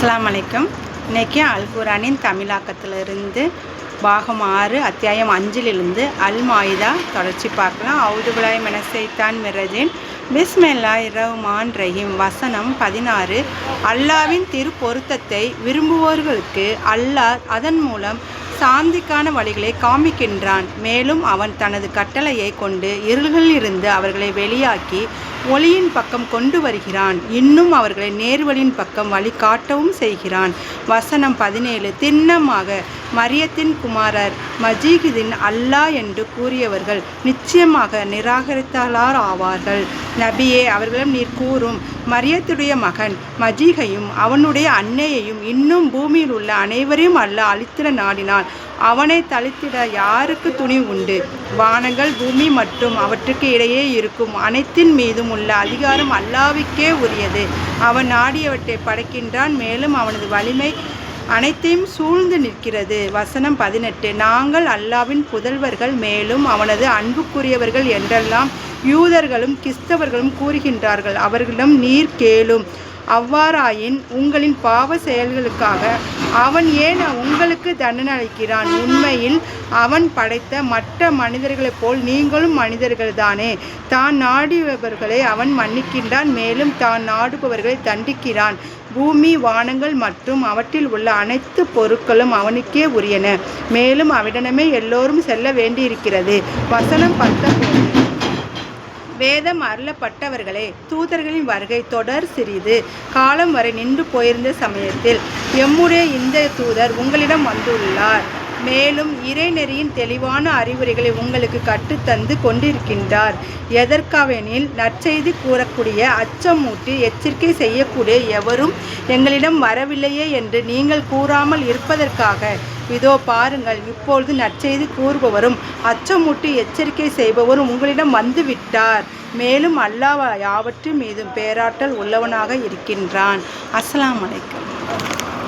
அஸ்ஸலாமு அலைக்கும். இன்றைக்கி அல் குர்ஆனின் தமிழாக்கத்திலிருந்து பாகம் 6 அத்தியாயம் 5லிருந்து அல் மாயிதா தொடர்ச்சி பார்க்கலாம். அவுது பில்லாஹி மினஷ் ஷைத்தானிர் ரஜீம். பிஸ்மில்லாஹிர் ரஹ்மானிர் ரஹீம். வசனம் 16. அல்லாவின் திருப்பொருத்தத்தை விரும்புவோர்களுக்கு அல்லாஹ் அதன் மூலம் சாந்திக்கான வழிகளை காமிக்கின்றான். மேலும் அவன் தனது கட்டளையை கொண்டு இருள்களிலிருந்து அவர்களை வெளியாக்கி ஒளியின் பக்கம் கொண்டு வருகிறான். இன்னும் அவர்களை நேர்வழியின் பக்கம் வழிகாட்டவும் செய்கிறான். வசனம் 17. திண்ணமாக மரியத்தின் குமாரர் மஜீகிதின் அல்லாஹ் என்று கூறியவர்கள் நிச்சயமாக நிராகரித்தாளர் ஆவார்கள். நபியே, அவர்களிடம் நீர் கூறும், மரியத்துடைய மகன் மஜீகையும் அவனுடைய அன்னையையும் இன்னும் பூமியில் உள்ள அனைவரையும் அல்லாஹ் அழித்திட நாடினால் அவனை தளித்திட யாருக்கு துணி உண்டு? வானங்கள் பூமி மற்றும் அவற்றுக்கு இடையே இருக்கும் அனைத்தின் மீதும் உள்ள அதிகாரம் அல்லாஹ்வுக்கே உரியது. அவன் நாடியவற்றை படைக்கின்றான். மேலும் அவனது வலிமை அனைத்தையும் சூழ்ந்து நிற்கிறது. வசனம் 18. நாங்கள் அல்லாவின் புதல்வர்கள், மேலும் அவனது அன்புக்குரியவர்கள் என்றெல்லாம் யூதர்களும் கிறிஸ்தவர்களும் கூறுகின்றார்கள். அவர்களிடம் நீர் கேளும், அவ்வாறாயின் உங்களின் பாவ செயல்களுக்காக அவன் ஏன் உங்களுக்கு தண்டனை அளிக்கிறான்? உண்மையில் அவன் படைத்த மற்ற மனிதர்களைப் போல் நீங்களும் மனிதர்கள்தானே. தான் நாடியவர்களை அவன் மன்னிக்கின்றான், மேலும் தான் நாடுபவர்களை தண்டிக்கிறான். பூமி, வானங்கள் மற்றும் அவற்றில் உள்ள அனைத்து பொருட்களும் அவனுக்கே உரியன. மேலும் அவனிடமே எல்லோரும் செல்ல வேண்டியிருக்கிறது. வசனம் 19. வேதம் அருளப்பட்டவர்களே, தூதர்களின் வருகை தொடர் சிறிது காலம் வரை நின்று போயிருந்த சமயத்தில் எம்முடைய இந்த தூதர் உங்களிடம் வந்துள்ளார். மேலும் இறைநெறியின் தெளிவான அறிவுரைகளை உங்களுக்கு கற்றுத்தந்து கொண்டிருக்கின்றார். எதற்காவெனில் நற்செய்தி கூறக்கூடிய, அச்சமூட்டி எச்சரிக்கை செய்யக்கூடிய எவரும் எங்களிடம் வரவில்லையே என்று நீங்கள் கூறாமல் இருப்பதற்காக. இதோ பாருங்கள், இப்பொழுது நற்செய்தி கூறுபவரும் அச்சமூட்டி எச்சரிக்கை செய்பவரும் உங்களிடம் வந்துவிட்டார். மேலும் அல்லாஹ் யாவற்றின் மீதும் பேராற்றல் உள்ளவனாக இருக்கின்றான். அஸ்ஸலாமு அலைக்கும்.